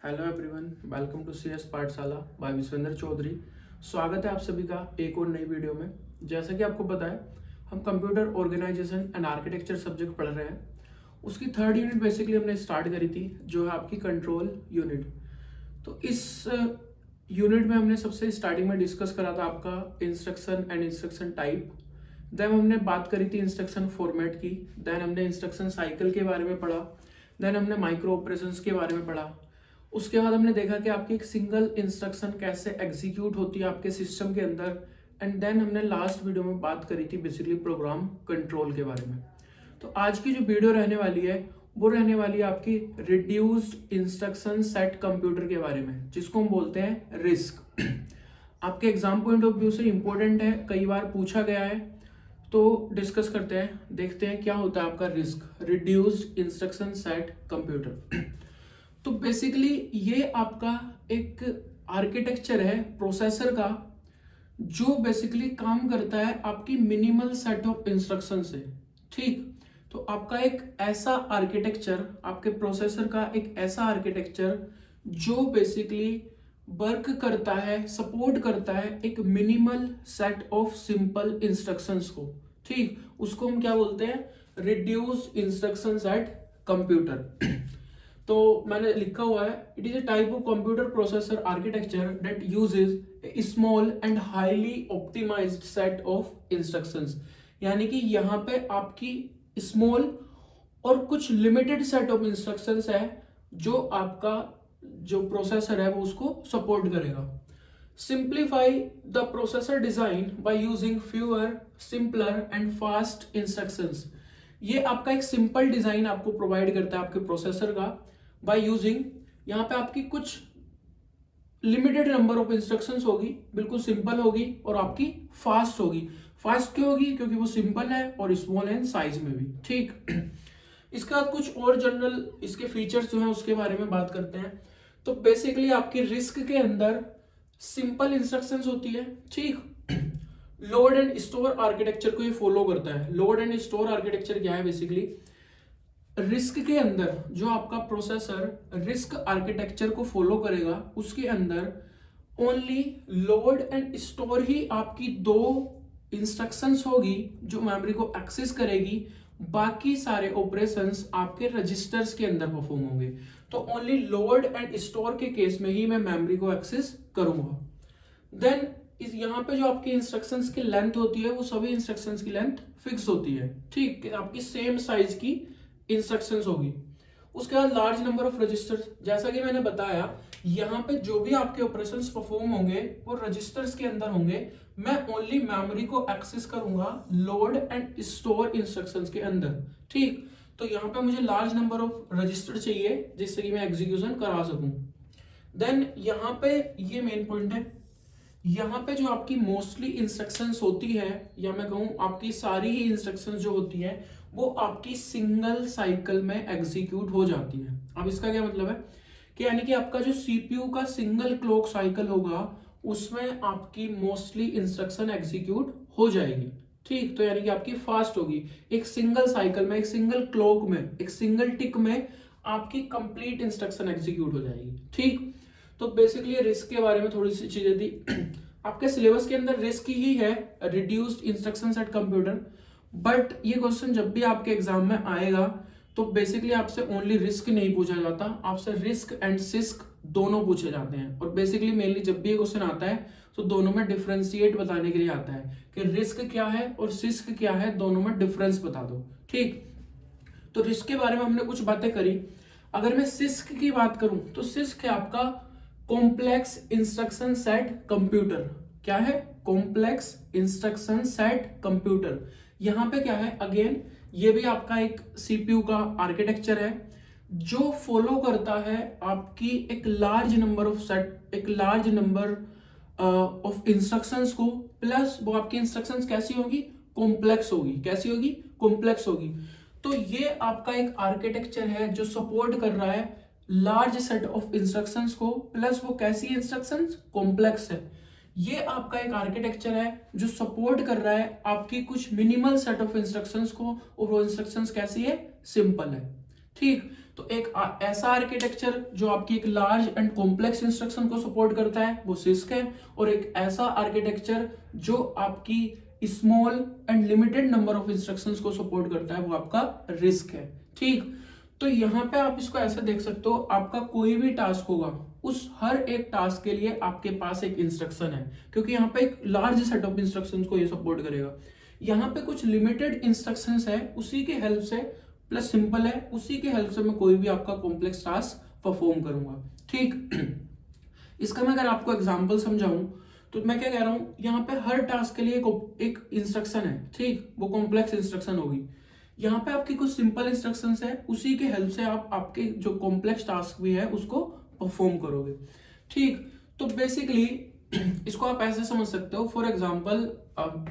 Hello everyone, welcome to CS Pathshala by Vishvendra Chaudhary. स्वागत है आप सभी का एक और नई वीडियो में। जैसा कि आपको पता है, हम computer organisation and architecture subject पढ़ रहे हैं। उसकी थर्ड यूनिट बेसिकली हमने स्टार्ट करी थी, जो है आपकी कंट्रोल यूनिट। तो इस यूनिट में हमने सबसे स्टार्टिंग में डिस्कस करा था आपका instruction and instruction type. Then हमने बात करी थी इंस्ट्रक्शन फॉर्मेट की। देन हमने इंस्ट्रक्शन साइकिल के बारे में पढ़ा। देन हमने माइक्रो ऑपरेशंस के बारे में पढ़ा। उसके बाद हमने देखा कि आपकी एक सिंगल इंस्ट्रक्शन कैसे एग्जीक्यूट होती है आपके सिस्टम के अंदर। एंड देन हमने लास्ट वीडियो में बात करी थी बेसिकली प्रोग्राम कंट्रोल के बारे में। तो आज की जो वीडियो रहने वाली है वो रहने वाली है आपकी रिड्यूस्ड इंस्ट्रक्शन सेट कंप्यूटर के बारे में, जिसको हम बोलते हैं रिस्क। आपके एग्जाम पॉइंट ऑफ व्यू से इंपॉर्टेंट है, कई बार पूछा गया है। तो डिस्कस करते हैं, देखते हैं क्या होता है आपका risk, reduced instruction set computer. तो बेसिकली ये आपका एक आर्किटेक्चर है प्रोसेसर का, जो बेसिकली काम करता है आपकी मिनिमल सेट ऑफ इंस्ट्रक्शन से। ठीक, तो आपका एक ऐसा आर्किटेक्चर, आपके प्रोसेसर का एक ऐसा आर्किटेक्चर जो बेसिकली वर्क करता है, सपोर्ट करता है एक minimal set of simple instructions को। ठीक, उसको हम क्या बोलते हैं, रिड्यूस्ड इंस्ट्रक्शन सेट कंप्यूटर। तो मैंने लिखा हुआ है, it is a type of computer processor architecture that uses a small and highly optimised set of instructions. यानी कि यहाँ पे आपकी स्मॉल और कुछ लिमिटेड सेट ऑफ इंस्ट्रक्शंस है जो आपका जो प्रोसेसर है वो उसको सपोर्ट करेगा। Simplify the processor design by using fewer, simpler and fast instructions. ये आपका एक सिंपल डिजाइन आपको प्रोवाइड करता है आपके प्रोसेसर का बाय यूजिंग, यहाँ पे आपकी कुछ लिमिटेड नंबर ऑफ इंस्ट्रक्शंस होगी, बिल्कुल सिंपल होगी और आपकी फास्ट होगी। फास्ट क्यों होगी? क्योंकि वो सिंपल है और स्मॉल है साइज में भी। ठीक, इसके बाद कुछ और जनरल इसके फीचर्स जो है उसके बारे में बात करते हैं। तो बेसिकली आपकी रिस्क के अंदर सिंपल इंस्ट्रक्शंस होती है। ठीक, लोड एंड स्टोर आर्किटेक्चर को ये फॉलो करता है। लोड एंड स्टोर आर्किटेक्चर क्या है? बेसिकली रिस्क के अंदर जो आपका प्रोसेसर रिस्क आर्किटेक्चर को फॉलो करेगा, उसके अंदर ओनली लोड एंड स्टोर ही आपकी दो इंस्ट्रक्शंस होगी जो मेमोरी को एक्सेस करेगी। बाकी सारे ऑपरेशंस आपके रजिस्टर्स के अंदर परफॉर्म होंगे। तो ओनली लोड एंड स्टोर के केस में ही मैं मेमोरी को एक्सेस करूंगा। देन इस यहाँ पे जो आपकी इंस्ट्रक्शंस की लेंथ होती है वो सभी इंस्ट्रक्शंस की लेंथ फिक्स होती है। ठीक, आपकी सेम साइज की इंस्ट्रक्शंस होगी। उसके बाद लार्ज नंबर ऑफ रजिस्टर्स, जैसा कि मैंने बताया यहाँ पे जो भी आपके ऑपरेशंस परफॉर्म होंगे वो रजिस्टर्स के अंदर होंगे। मैं ओनली मेमोरी को एक्सेस करूंगा लोड एंड स्टोर इंस्ट्रक्शंस के अंदर। ठीक, तो यहाँ पे मुझे लार्ज नंबर ऑफ रजिस्टर चाहिए जिससे कि मैं एग्जीक्यूशन करा सकूं। देन यहाँ पे ये मेन पॉइंट है, यहाँ पे जो आपकी मोस्टली इंस्ट्रक्शंस होती है, या मैं कहूँ आपकी सारी ही इंस्ट्रक्शंस जो होती है वो आपकी सिंगल साइकिल में एग्जीक्यूट हो जाती है। अब इसका क्या मतलब है कि यानी कि आपका जो सीपीयू का सिंगल क्लॉक साइकिल होगा उसमें आपकी मोस्टली इंस्ट्रक्शन एग्जीक्यूट हो जाएगी। ठीक, तो यानी कि आपकी फास्ट होगी। एक सिंगल साइकिल में, एक सिंगल क्लॉक में, एक सिंगल टिक में आपकी कंप्लीट इंस्ट्रक्शन एग्जीक्यूट हो जाएगी। ठीक, तो बेसिकली रिस्क के बारे में थोड़ी सी चीजें थी। आपके सिलेबस के अंदर रिस्क ही है, reduced instruction set computer. But ये क्वेश्चन जब भी आपके एग्जाम में आएगा तो बेसिकली आपसे ओनली रिस्क नहीं पूछा जाता, आपसे रिस्क एंड सिस्क दोनों पूछे जाते हैं। और बेसिकली मेनली जब भी ये क्वेश्चन आता है तो दोनों में डिफरेंशिएट बताने के लिए आता है कि रिस्क क्या है और सिस्क क्या है, दोनों में डिफरेंस बता दो। ठीक, तो रिस्क के बारे में हमने कुछ बातें करी। अगर मैं सिस्क की बात करूं तो सिस्क है आपका कॉम्प्लेक्स इंस्ट्रक्शन सेट कंप्यूटर। क्या है? Complex instruction set computer. यहां पे क्या है, अगेन ये भी आपका एक सीपीयू का आर्किटेक्चर है जो फॉलो करता है आपकी एक लार्ज नंबर ऑफ सेट, एक लार्ज नंबर ऑफ इंस्ट्रक्शंस को। प्लस वो आपकी इंस्ट्रक्शंस कैसी होगी? कॉम्प्लेक्स होगी। कैसी होगी? कॉम्प्लेक्स होगी। तो ये आपका एक आर्किटेक्चर है जो सपोर्ट कर रहा है लार्ज सेट ऑफ इंस्ट्रक्शंस को, प्लस वो कैसी इंस्ट्रक्शंस? कॉम्प्लेक्स है। ये आपका एक आर्किटेक्चर है जो सपोर्ट कर रहा है आपकी कुछ मिनिमल सेट ऑफ इंस्ट्रक्शंस को, और वो इंस्ट्रक्शंस कैसी है? सिंपल है। ठीक, तो एक ऐसा आर्किटेक्चर जो आपकी एक लार्ज एंड कॉम्प्लेक्स इंस्ट्रक्शन को सपोर्ट करता है वो सिस्क है, और एक ऐसा आर्किटेक्चर जो आपकी small and limited number of instructions को सपोर्ट करता है वो आपका रिस्क है। ठीक, तो यहाँ पे आप इसको ऐसे देख सकते हो, आपका कोई भी टास्क होगा उस हर एक टास्क के लिए आपके पास एक इंस्ट्रक्शन है, क्योंकि यहाँ पे एक लार्ज सेट ऑफ इंस्ट्रक्शंस को ये सपोर्ट करेगा। यहाँ पे कुछ लिमिटेड इंस्ट्रक्शंस है, उसी के हेल्प से, प्लस सिंपल है, उसी के हेल्प से मैं कोई भी आपका कॉम्प्लेक्स टास्क परफॉर्म करूंगा। ठीक, इसका मैं अगर आपको एग्जांपल समझाऊं तो मैं क्या कह रहा हूं, यहाँ पे हर टास्क के लिए एक इंस्ट्रक्शन है, ठीक, वो कॉम्प्लेक्स इंस्ट्रक्शन होगी। यहाँ पे आपकी कुछ सिंपल इंस्ट्रक्शंस है, उसी के हेल्प से आप आपके जो कॉम्प्लेक्स टास्क भी है उसको परफॉर्म करोगे। ठीक, तो बेसिकली इसको आप ऐसे समझ सकते हो, फॉर एग्जाम्पल,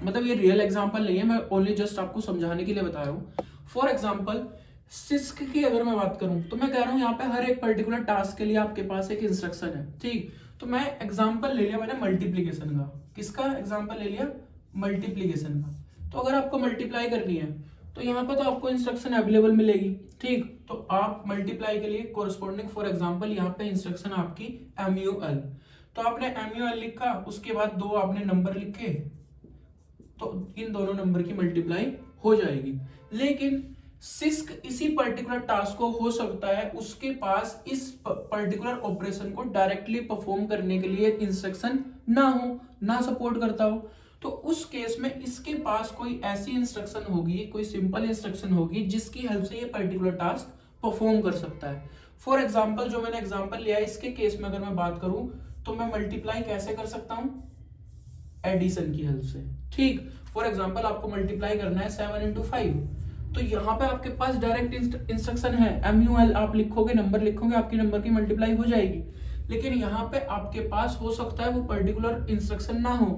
मतलब ये रियल एग्जाम्पल नहीं है, मैं ओनली जस्ट आपको समझाने के लिए बता रहा हूँ। फॉर एग्जाम्पल सिस्क की अगर मैं बात करूं तो मैं कह रहा हूं यहाँ पे हर एक पर्टिकुलर टास्क के लिए आपके पास एक इंस्ट्रक्शन है। ठीक, तो मैं एग्जांपल ले लिया मैंने मल्टीप्लीकेशन का। किसका एग्जांपल ले लिया? मल्टीप्लीकेशन का। तो अगर आपको मल्टीप्लाई करनी है तो यहाँ पे तो आपको इंस्ट्रक्शन अवेलेबल मिलेगी। ठीक, तो आप मल्टीप्लाई के लिए कोरस्पॉन्डिंग, फॉर एग्जाम्पल यहाँ पे इंस्ट्रक्शन आपकी MUL, तो आपने MUL लिखा, उसके बाद दो आपने नंबर लिखे, तो इन दोनों नंबर की मल्टीप्लाई हो जाएगी। लेकिन सिस्क इसी पर्टिकुलर टास्क को हो सकता है उसके पास इस पर्टिकुलर ऑपरेशन को डायरेक्टली परफॉर्म करने के लिए इंस्ट्रक्शन ना हो, ना सपोर्ट करता हो, तो उस केस में इसके पास कोई ऐसी इंस्ट्रक्शन होगी, कोई सिंपल इंस्ट्रक्शन होगी जिसकी हेल्प से ये पर्टिकुलर टास्क परफॉर्म कर सकता है। फॉर एग्जाम्पल, जो मैंने एग्जाम्पल लिया है इसके केस में अगर मैं बात करूं तो मैं मल्टीप्लाई कैसे कर सकता हूं? एडिशन की हेल्प से। ठीक, फॉर एग्जाम्पल आपको मल्टीप्लाई करना है 7 into 5, तो यहाँ पे आपके पास डायरेक्ट इंस्ट्रक्शन है, MUL आप लिखोगे, नंबर लिखोगे, आपकी नंबर की मल्टीप्लाई हो जाएगी। लेकिन यहाँ पे आपके पास हो सकता है वो पर्टिकुलर इंस्ट्रक्शन ना हो,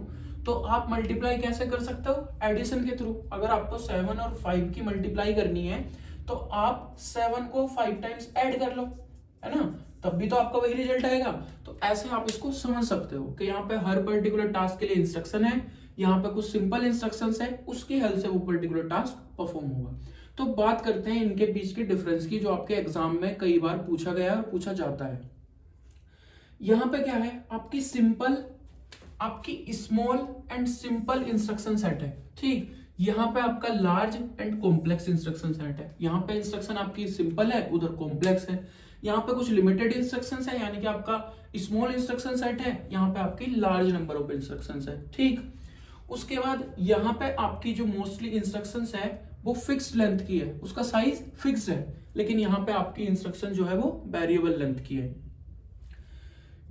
तो आप मल्टीप्लाई कैसे कर सकते हो? एडिशन के थ्रू। अगर आपको 7 और 5 की मल्टीप्लाई करनी है तो आप 7 को 5 टाइम्स ऐड कर लो, है ना, तब भी तो आपका वही रिजल्ट आएगा। तो ऐसे आप इसको समझ सकते हो कि यहाँ पे हर पर्टिकुलर टास्क के लिए इंस्ट्रक्शन है, यहाँ पे कुछ सिंपल इंस्ट्रक्शंस है, उसकी हेल्प से वो पर्टिकुलर टास्क परफॉर्म होगा। तो बात करते हैं इनके बीच के डिफरेंस की, जो आपके एग्जाम में कई बार पूछा गया और पूछा जाता है। यहाँ पे क्या है, आपकी सिंपल, आपकी small and simple instruction set है। ठीक, यहाँ पे आपका large and complex instruction set है। यहाँ पे इंस्ट्रक्शन आपकी सिंपल है, उधर कॉम्प्लेक्स है। यहाँ पे कुछ लिमिटेड इंस्ट्रक्शंस है, यानी कि आपका स्मॉल इंस्ट्रक्शन सेट है, यहाँ पे आपकी लार्ज नंबर ऑफ इंस्ट्रक्शंस है। ठीक, उसके बाद यहाँ पे आपकी जो मोस्टली इंस्ट्रक्शंस है वो फिक्स्ड लेंथ की है, उसका साइज फिक्स्ड है, लेकिन यहाँ पे आपकी इंस्ट्रक्शन जो है वो वेरिएबल लेंथ की है।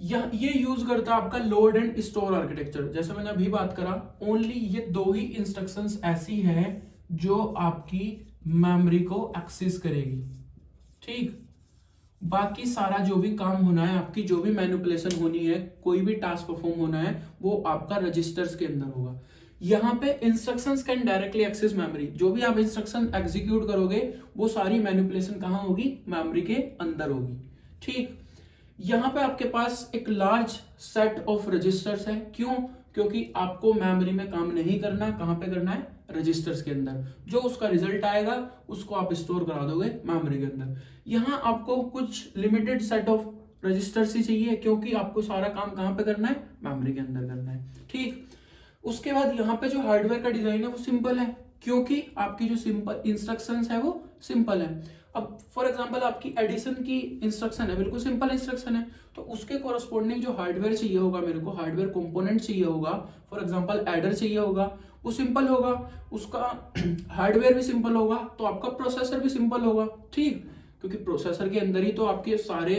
ये यूज करता है आपका लोड एंड स्टोर आर्किटेक्चर। जैसे मैंने अभी बात करा, ओनली ये दो ही इंस्ट्रक्शंस ऐसी हैं जो आपकी मेमोरी को एक्सेस करेगी। ठीक, बाकी सारा जो भी काम होना है, आपकी जो भी मैनिपुलेशन होनी है, कोई भी टास्क परफॉर्म होना है, वो आपका रजिस्टर्स के अंदर होगा। यहाँ पे instructions can directly access memory, जो भी आप इंस्ट्रक्शन एग्जीक्यूट करोगे वो सारी मैनिपुलेशन कहाँ होगी? मेमोरी के अंदर होगी। ठीक, यहाँ पे आपके पास एक लार्ज सेट ऑफ रजिस्टर्स है। क्यों? क्योंकि आपको मेमोरी में काम नहीं करना, कहाँ पे करना है? रजिस्टर्स के अंदर। जो उसका रिजल्ट आएगा उसको आप स्टोर करा दोगे मेमोरी के अंदर। यहाँ आपको कुछ लिमिटेड सेट ऑफ रजिस्टर्स ही चाहिए, क्योंकि आपको सारा काम कहाँ पे करना है? मेमोरी के अंदर करना है। ठीक, उसके बाद यहाँ पे जो हार्डवेयर का डिजाइन है वो सिंपल है, क्योंकि आपकी जो सिंपल इंस्ट्रक्शंस है वो सिंपल है। अब फॉर एग्जांपल आपकी एडिशन की इंस्ट्रक्शन है, बिल्कुल सिंपल इंस्ट्रक्शन है, तो उसके कोरस्पॉन्डिंग जो हार्डवेयर चाहिए होगा, मेरे को हार्डवेयर कंपोनेंट चाहिए होगा, फॉर एग्जांपल एडर चाहिए होगा, वो सिंपल होगा, उसका हार्डवेयर भी सिंपल होगा, तो आपका प्रोसेसर भी सिंपल होगा। ठीक, क्योंकि प्रोसेसर के अंदर ही तो आपके सारे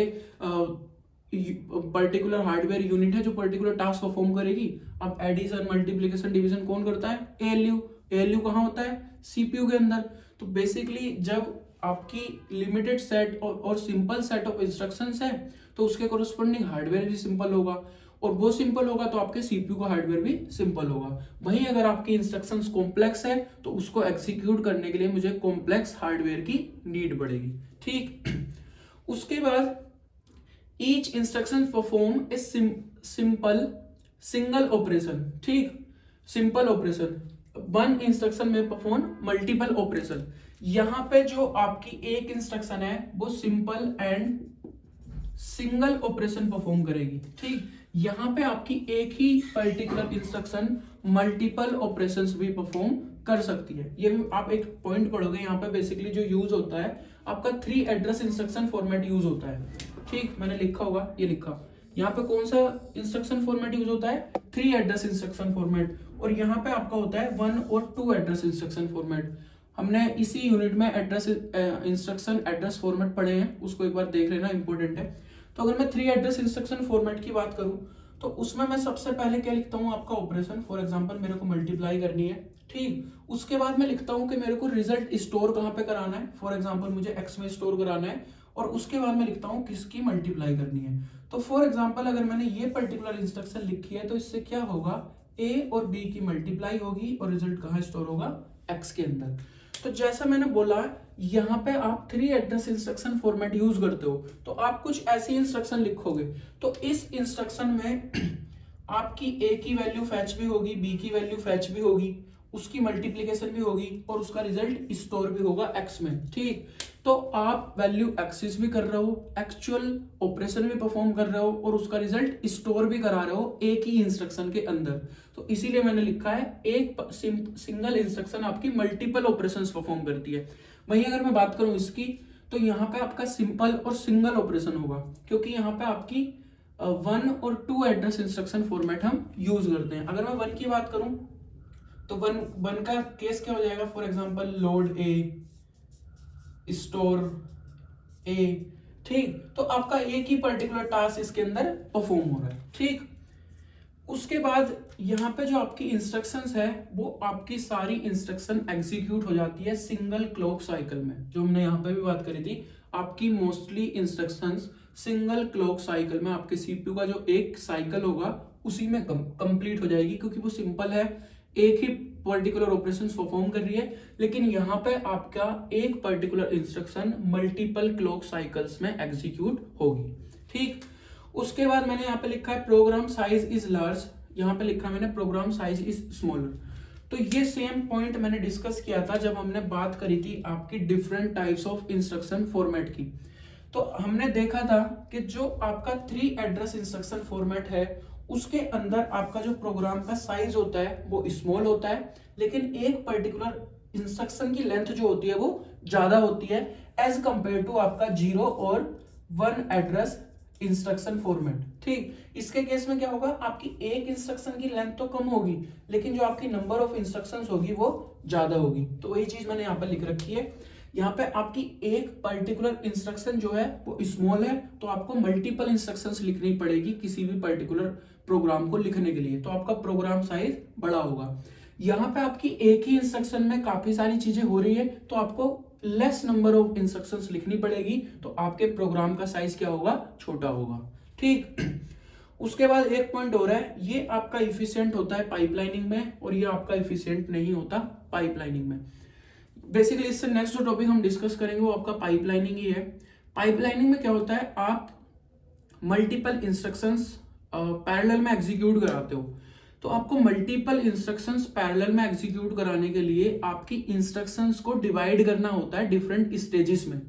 पर्टिकुलर हार्डवेयर यूनिट है जो पर्टिकुलर टास्क परफॉर्म करेगी। अब एडिशन, मल्टीप्लिकेशन, डिवीजन कौन करता है? ALU कहाँ होता है? CPU के अंदर। तो बेसिकली जब आपकी लिमिटेड सेट और सिंपल सेट ऑफ इंस्ट्रक्शंस है तो उसके कोरस्पॉन्डिंग हार्डवेयर भी सिंपल होगा, और वो सिंपल होगा तो आपके CPU का हार्डवेयर भी सिंपल होगा। वहीं अगर आपकी इंस्ट्रक्शंस कॉम्प्लेक्स है तो उसको एग्जीक्यूट करने के लिए मुझे कॉम्प्लेक्स हार्डवेयर की नीड पड़ेगी। ठीक, उसके बाद each instruction perform a simple single operation. ठीक, सिंपल ऑपरेशन, वन इंस्ट्रक्शन में परफॉर्म मल्टीपल ऑपरेशन। यहाँ पे जो आपकी एक इंस्ट्रक्शन है वो simple and single operation perform करेगी। ठीक, यहाँ पे आपकी एक ही पर्टिकुलर इंस्ट्रक्शन मल्टीपल ऑपरेशंस भी परफॉर्म कर सकती है। ये भी आप एक पॉइंट पढ़ोगे, यहाँ पे बेसिकली जो यूज होता है आपका 3 एड्रेस इंस्ट्रक्शन फॉर्मेट यूज होता है। ठीक, मैंने लिखा होगा, ये लिखा, यहाँ पे कौन सा इंस्ट्रक्शन फॉर्मेट यूज होता है, 3 एड्रेस इंस्ट्रक्शन फॉर्मेट, और यहाँ पे आपका होता है 1 और 2 एड्रेस इंस्ट्रक्शन फॉर्मेट। हमने इसी यूनिट में एड्रेस इंस्ट्रक्शन एड्रेस फॉर्मेट पढ़े हैं, उसको एक बार देख लेना, इंपॉर्टेंट है। तो अगर मैं 3 एड्रेस इंस्ट्रक्शन फॉर्मेट की बात करूं तो उसमें मैं सबसे पहले क्या लिखता हूं, आपका ऑपरेशन। फॉर एग्जांपल मेरे को मल्टीप्लाई करनी है, ठीक, उसके बाद मैं लिखता हूं कि मेरे को रिजल्ट स्टोर कहां पे कराना है। फॉर एग्जांपल मुझे एक्स में स्टोर कराना है, और उसके बाद मैं लिखता हूं किसकी मल्टीप्लाई करनी है। तो फॉर एग्जाम्पल अगर मैंने ये पर्टिकुलर इंस्ट्रक्शन लिखी है तो इससे क्या होगा, ए और बी की मल्टीप्लाई होगी और रिजल्ट कहां स्टोर होगा, एक्स के अंदर। तो जैसा मैंने बोला, यहाँ पे आप 3 एड्रेस इंस्ट्रक्शन फॉर्मेट यूज करते हो, तो आप कुछ ऐसी इंस्ट्रक्शन लिखोगे। तो इस इंस्ट्रक्शन में आपकी ए की वैल्यू फैच भी होगी, बी की वैल्यू फैच भी होगी, उसकी मल्टीप्लीकेशन भी होगी, और उसका रिजल्ट स्टोर भी होगा एक्स में। ठीक, तो आप वैल्यू एक्सेस भी कर रहे हो, एक्चुअल ऑपरेशन भी परफॉर्म कर रहे हो, और उसका रिजल्ट स्टोर भी करा रहे हो एक ही इंस्ट्रक्शन के अंदर। तो इसीलिए मैंने लिखा है एक सिंगल इंस्ट्रक्शन आपकी मल्टीपल ऑपरेशंस परफॉर्म करती है। वहीं अगर मैं बात करूं इसकी, तो यहाँ पे आपका सिंपल और सिंगल ऑपरेशन होगा, क्योंकि यहाँ पे आपकी 1 और 2 एड्रेस इंस्ट्रक्शन फॉर्मेट हम यूज करते हैं। अगर मैं 1 की बात करूं तो 1 का केस क्या हो जाएगा, for example load A, store A. ठीक, तो आपका एक ही पर्टिकुलर टास्क इसके अंदर परफॉर्म हो रहा है। ठीक, उसके बाद यहाँ पे जो आपकी इंस्ट्रक्शंस है वो आपकी सारी इंस्ट्रक्शन एग्जीक्यूट हो जाती है सिंगल क्लॉक साइकिल में। जो हमने यहाँ पे भी बात करी थी, आपकी mostly instructions single clock cycle में, आपके सीपीयू का जो एक साइकिल होगा उसी में कंप्लीट हो जाएगी, क्योंकि वो सिंपल है, एक ही पर्टिकुलर ऑपरेशन परफॉर्म कर रही है। लेकिन यहाँ पे आपका एक particular instruction multiple clock cycles में एग्जीक्यूट होगी। ठीक, उसके बाद मैंने यहाँ पे लिखा है प्रोग्राम साइज इज लार्ज, यहाँ पे लिखा मैंने प्रोग्राम साइज इज स्मॉलर। तो ये सेम पॉइंट मैंने डिस्कस किया था जब हमने बात करी थी आपकी different types of instruction format की। तो हमने देखा था कि जो आपका 3 एड्रेस इंस्ट्रक्शन फॉर्मेट है उसके अंदर आपका जो प्रोग्राम का साइज होता है वो स्मॉल होता है, लेकिन एक पर्टिकुलर इंस्ट्रक्शन की लेंथ जो होती है वो ज्यादा होती है एज कंपेयर टू आपका 0 और 1 एड्रेस इंस्ट्रक्शन फॉर्मेट। ठीक, इसके केस में क्या होगा, आपकी एक इंस्ट्रक्शन की लेंथ तो कम होगी, लेकिन जो आपकी नंबर ऑफ इंस्ट्रक्शंस होगी वो ज्यादा होगी। तो वही चीज मैंने यहाँ पे लिख रखी है। यहाँ पे आपकी एक पर्टिकुलर इंस्ट्रक्शन जो है वो स्मॉल है, तो आपको मल्टीपल इंस्ट्रक्शंस लिखनी पड़ेगी किसी भी पर्टिकुलर प्रोग्राम को लिखने के लिए, तो आपका प्रोग्राम साइज बड़ा होगा। यहाँ पे आपकी एक ही इंस्ट्रक्शन में काफी सारी चीजें हो रही है, तो आपको लेस नंबर ऑफ इंस्ट्रक्शंस लिखनी पड़ेगी, तो आपके प्रोग्राम का साइज क्या होगा, छोटा होगा। ठीक, उसके बाद एक पॉइंट हो रहा है, ये आपका इफिशिएंट होता है पाइपलाइनिंग में, और ये आपका इफिशिएंट नहीं होता पाइपलाइनिंग में। बेसिकली इससे नेक्स्ट जो टॉपिक हम डिस्कस करेंगे वो आपका पाइपलाइनिंग ही है। पाइपलाइनिंग में क्या होता है, आप मल्टीपल इंस्ट्रक्शंस पैरेलल में एग्जीक्यूट कराते हो। तो आपको मल्टीपल इंस्ट्रक्शंस पैरेलल में एग्जीक्यूट कराने के लिए आपकी इंस्ट्रक्शंस को डिवाइड करना होता है डिफरेंट स्टेजेस में।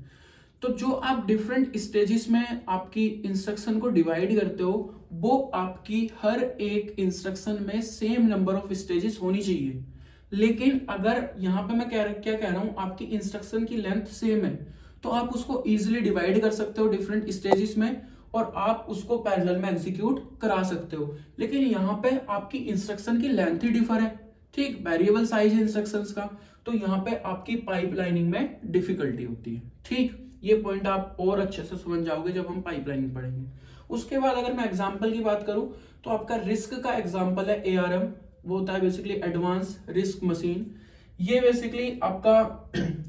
तो जो आप डिफरेंट स्टेजेस में आपकी इंस्ट्रक्शन को डिवाइड करते हो वो आपकी हर एक इंस्ट्रक्शन में सेम नंबर ऑफ स्टेजेस होनी चाहिए। लेकिन अगर यहाँ पे मैं क्या कह रहा हूं, आपकी इंस्ट्रक्शन की लेंथ सेम है तो आप उसको इजिली डिवाइड कर सकते हो डिफरेंट स्टेजेस में, और आप उसको पैरेलल में एग्जीक्यूट करा सकते हो। लेकिन यहाँ पे आपकी इंस्ट्रक्शन की लेंथ ही डिफर है, ठीक, वेरिएबल साइज है इंस्ट्रक्शंस का, तो यहाँ पे आपकी पाइपलाइनिंग में डिफिकल्टी होती है। ठीक, ये पॉइंट आप और अच्छे से समझ जाओगे जब हम पाइपलाइनिंग पढ़ेंगे। उसके बाद अगर मैं एग्जाम्पल की बात करूं तो आपका रिस्क का एग्जाम्पल है ARM, वो होता है बेसिकली एडवांस रिस्क मशीन। ये बेसिकली आपका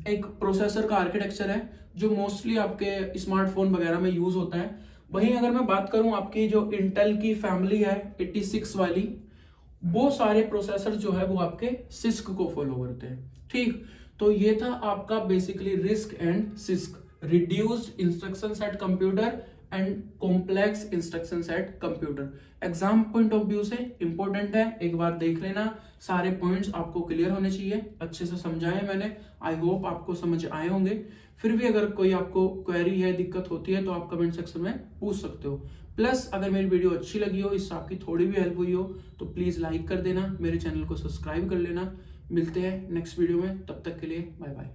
एक प्रोसेसर का आर्किटेक्चर है जो मोस्टली आपके स्मार्टफोन वगैरह में यूज होता है। वहीं अगर मैं बात करूं आपकी जो इंटेल की फैमिली है 86 वाली, वो सारे प्रोसेसर जो है वो आपके सिस्क को फॉलो करते हैं। ठीक, तो ये था आपका basically risk and six, reduced instruction set computer and complex instruction set computer. Exam point of view से इंपॉर्टेंट है, एक बार देख लेना, सारे पॉइंट्स आपको क्लियर होने चाहिए। अच्छे से समझाया मैंने, आई होप आपको समझ आए होंगे। फिर भी अगर कोई आपको क्वेरी है, दिक्कत होती है तो आप कमेंट सेक्शन में पूछ सकते हो। प्लस अगर मेरी वीडियो अच्छी लगी हो, इससे आपकी थोड़ी भी हेल्प हुई हो तो प्लीज लाइक कर देना, मेरे चैनल को सब्सक्राइब कर लेना। मिलते हैं नेक्स्ट वीडियो में, तब तक के लिए बाय बाय।